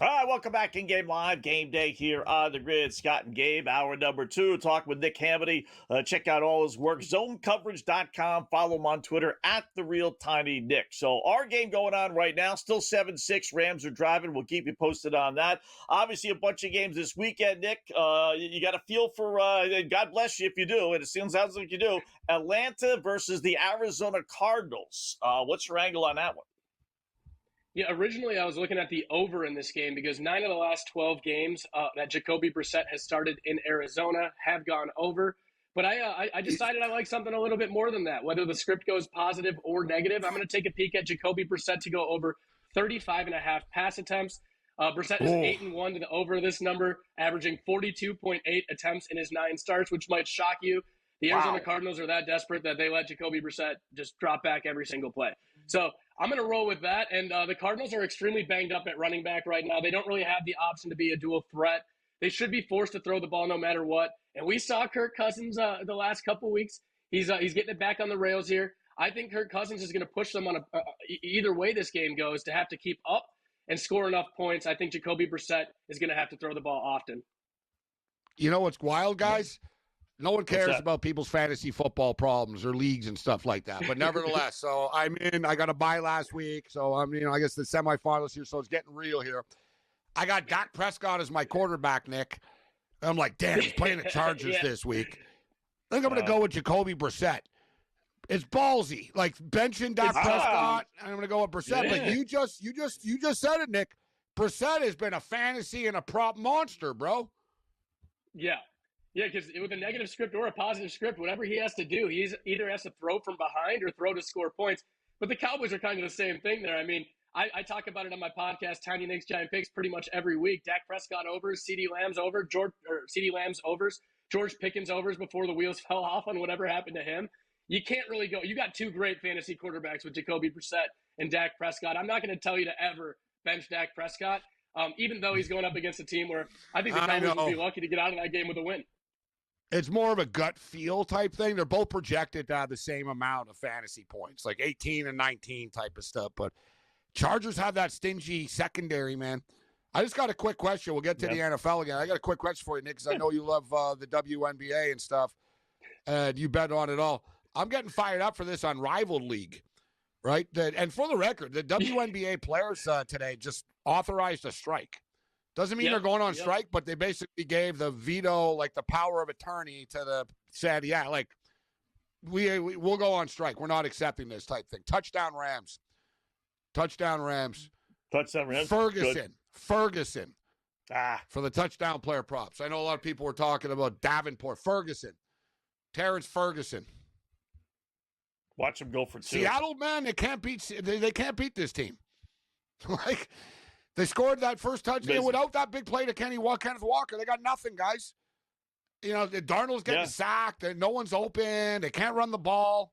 All right, welcome back in Game Live. Game day here on the grid. Scott and Gabe, hour number 2. Talk with Nick Hamity. Check out all his work. Zonecoverage.com. Follow him on Twitter at @TheRealTinyNick. So our game going on right now, still 7-6. Rams are driving. We'll keep you posted on that. Obviously, a bunch of games this weekend, Nick. You got a feel for, God bless you if you do, and it sounds like you do, Atlanta versus the Arizona Cardinals. What's your angle on that one? Yeah, originally I was looking at the over in this game because 9 of the last 12 games that Jacoby Brissett has started in Arizona have gone over. But I decided I like something a little bit more than that. Whether the script goes positive or negative, I'm going to take a peek at Jacoby Brissett to go over 35.5 pass attempts. Brissett is 8-1 to the over this number, averaging 42.8 attempts in his 9 starts, which might shock you. The Arizona Cardinals are that desperate that they let Jacoby Brissett just drop back every single play. So I'm going to roll with that. And the Cardinals are extremely banged up at running back right now. They don't really have the option to be a dual threat. They should be forced to throw the ball no matter what. And we saw Kirk Cousins the last couple weeks. He's getting it back on the rails here. I think Kirk Cousins is going to push them on either way this game goes to have to keep up and score enough points. I think Jacoby Brissett is going to have to throw the ball often. You know what's wild, guys? No one cares about people's fantasy football problems or leagues and stuff like that. But nevertheless, so I'm in. I got a bye last week, so I'm, I guess the semifinals here, so it's getting real here. I got Dak Prescott as my quarterback, Nick. I'm like, damn, he's playing the Chargers this week. I think I'm going to go with Jacoby Brissett. It's ballsy, like benching Dak Prescott. And I'm going to go with Brissett. But you just said it, Nick. Brissett has been a fantasy and a prop monster, bro. Yeah. Yeah, because with a negative script or a positive script, whatever he has to do, he either has to throw from behind or throw to score points. But the Cowboys are kind of the same thing there. I mean, I talk about it on my podcast, Tiny Nick's Giant Picks, pretty much every week. Dak Prescott overs, CeeDee Lamb's over, CeeDee Lamb's overs, George Pickens overs before the wheels fell off on whatever happened to him. You can't really go. You got 2 great fantasy quarterbacks with Jacoby Brissett and Dak Prescott. I'm not going to tell you to ever bench Dak Prescott, even though he's going up against a team where I think the Cowboys would be lucky to get out of that game with a win. It's more of a gut feel type thing. They're both projected to have the same amount of fantasy points, like 18 and 19 type of stuff. But Chargers have that stingy secondary, man. I just got a quick question. We'll get to the NFL again. I got a quick question for you, Nick, because I know you love the WNBA and stuff, and you bet on it all. I'm getting fired up for this Unrivaled League, right? And for the record, the WNBA players today just authorized a strike. Doesn't mean they're going on strike, but they basically gave the veto, like the power of attorney said, like, we'll go on strike. We're not accepting this type thing. Touchdown Rams. Ferguson. For the touchdown player props. I know a lot of people were talking about Davenport. Terrence Ferguson. Watch them go for 2. Seattle, man, they can't beat this team. Like, they scored that first touchdown without that big play to Kenneth Walker. They got nothing, guys. Darnold's getting sacked. And no one's open. They can't run the ball.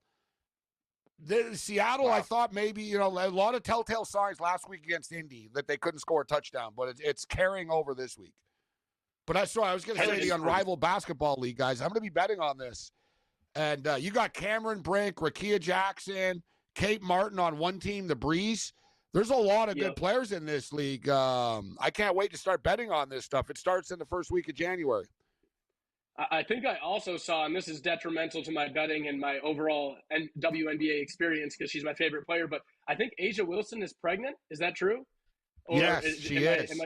Seattle, I thought maybe, a lot of telltale signs last week against Indy that they couldn't score a touchdown, but it's carrying over this week. But I was going to say the Unrivaled Basketball League, guys. I'm going to be betting on this. And you got Cameron Brink, Rakia Jackson, Kate Martin on one team, the Breeze. There's a lot of good players in this league. I can't wait to start betting on this stuff. It starts in the first week of January. I think I also saw, and this is detrimental to my betting and my overall WNBA experience because she's my favorite player, but I think Asia Wilson is pregnant. Is that true? Or yes, she is.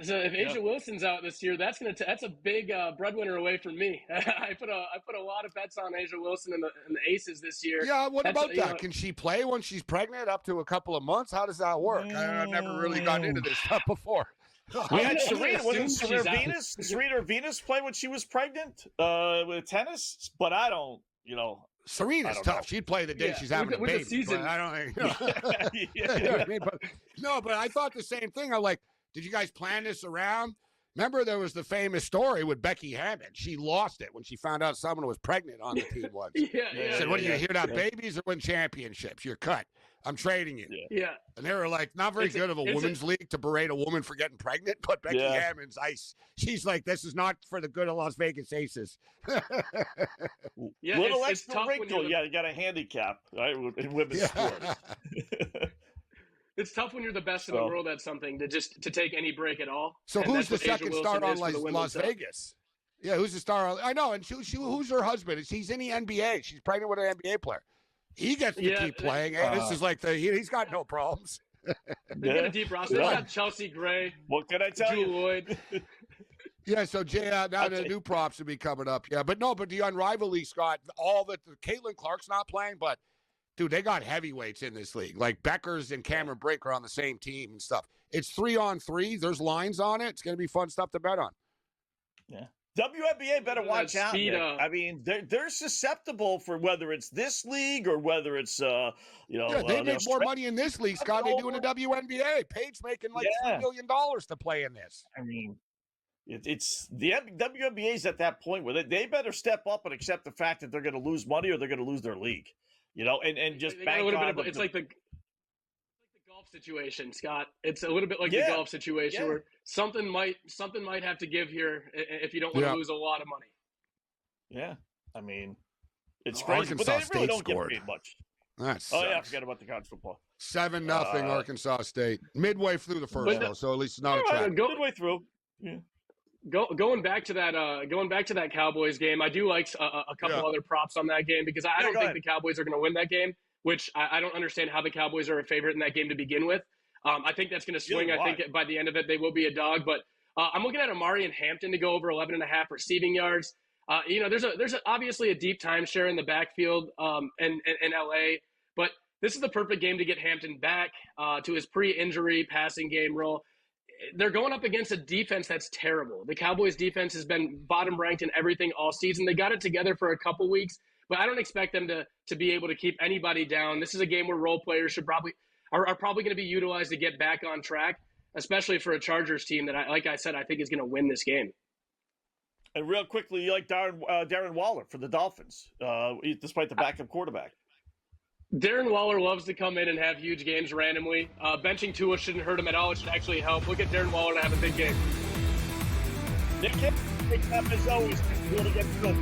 So if Asia Wilson's out this year, that's a big breadwinner away from me. I put a lot of bets on Asia Wilson and the Aces this year. Yeah, what about that? Can she play when she's pregnant up to a couple of months? How does that work? I've never really gotten into this stuff before. We had Serena. Wasn't Serena Venus play when she was pregnant with tennis? But I don't, Serena's tough. She'd play the day she's having a baby. But I don't think. You know what I mean? But I thought the same thing. I'm like, did you guys plan this around? Remember, there was the famous story with Becky Hammond. She lost it when she found out someone was pregnant on the team once. She said, what do you hear that babies or win championships? You're cut. I'm trading you. Yeah. And they were like, not very good of a women's league to berate a woman for getting pregnant, but Becky Hammond's ice. She's like, this is not for the good of Las Vegas Aces. Little extra wrinkle. You got a handicap, right, in women's sports. It's tough when you're the best in the world at something to take any break at all. So and who's the second star on Las Las Vegas? Yeah, who's the star? I know, and who's her husband? He's in the NBA. She's pregnant with an NBA player. He gets to keep playing. Hey, this is like he's got no problems. They got a deep roster. They got Chelsea Gray. What can I tell you? Lloyd. Yeah, so now the new props will be coming up. Yeah, but the unrivaled Scott, all that Caitlin Clark's not playing, but dude, they got heavyweights in this league. Like Beckers and Cameron Brink are on the same team and stuff. It's 3-on-3. There's lines on it. It's going to be fun stuff to bet on. Yeah. WNBA better watch out. I mean, they're susceptible for whether it's this league or whether it's they make more money in this league, Scott. They do in the WNBA. Paige making like $3 million to play in this. I mean, it's the WNBA's at that point where they better step up and accept the fact that they're going to lose money or they're going to lose their league. And just bank on it's like the golf situation, Scott. It's a little bit like the golf situation where something might have to give here if you don't want to lose a lot of money. Yeah, I mean, it's crazy, but they really don't get paid much. That sucks. Oh yeah, I forgot about the college football. 7-0 Arkansas State. Midway through the first, though, so at least it's not a trap. Midway through. Yeah. Going back to that Cowboys game, I do like a couple other props on that game because I don't think the Cowboys are going to win that game, which I don't understand how the Cowboys are a favorite in that game to begin with. I think that's going to swing. I think by the end of it, they will be a dog. But I'm looking at Amari and Hampton to go over 11.5 receiving yards. There's obviously a deep timeshare in the backfield in LA, but this is the perfect game to get Hampton back to his pre-injury passing game role. They're going up against a defense that's terrible. The Cowboys defense has been bottom ranked in everything all season. They got it together for a couple weeks, but I don't expect them to be able to keep anybody down. This is a game where role players are probably going to be utilized to get back on track, especially for a Chargers team that, like I said, I think is going to win this game. And real quickly, you like Darren Waller for the Dolphins, despite the backup quarterback. Darren Waller loves to come in and have huge games randomly. Benching Tua shouldn't hurt him at all. It should actually help. Look at Darren Waller to have a big game. Nick, as always, really get to go.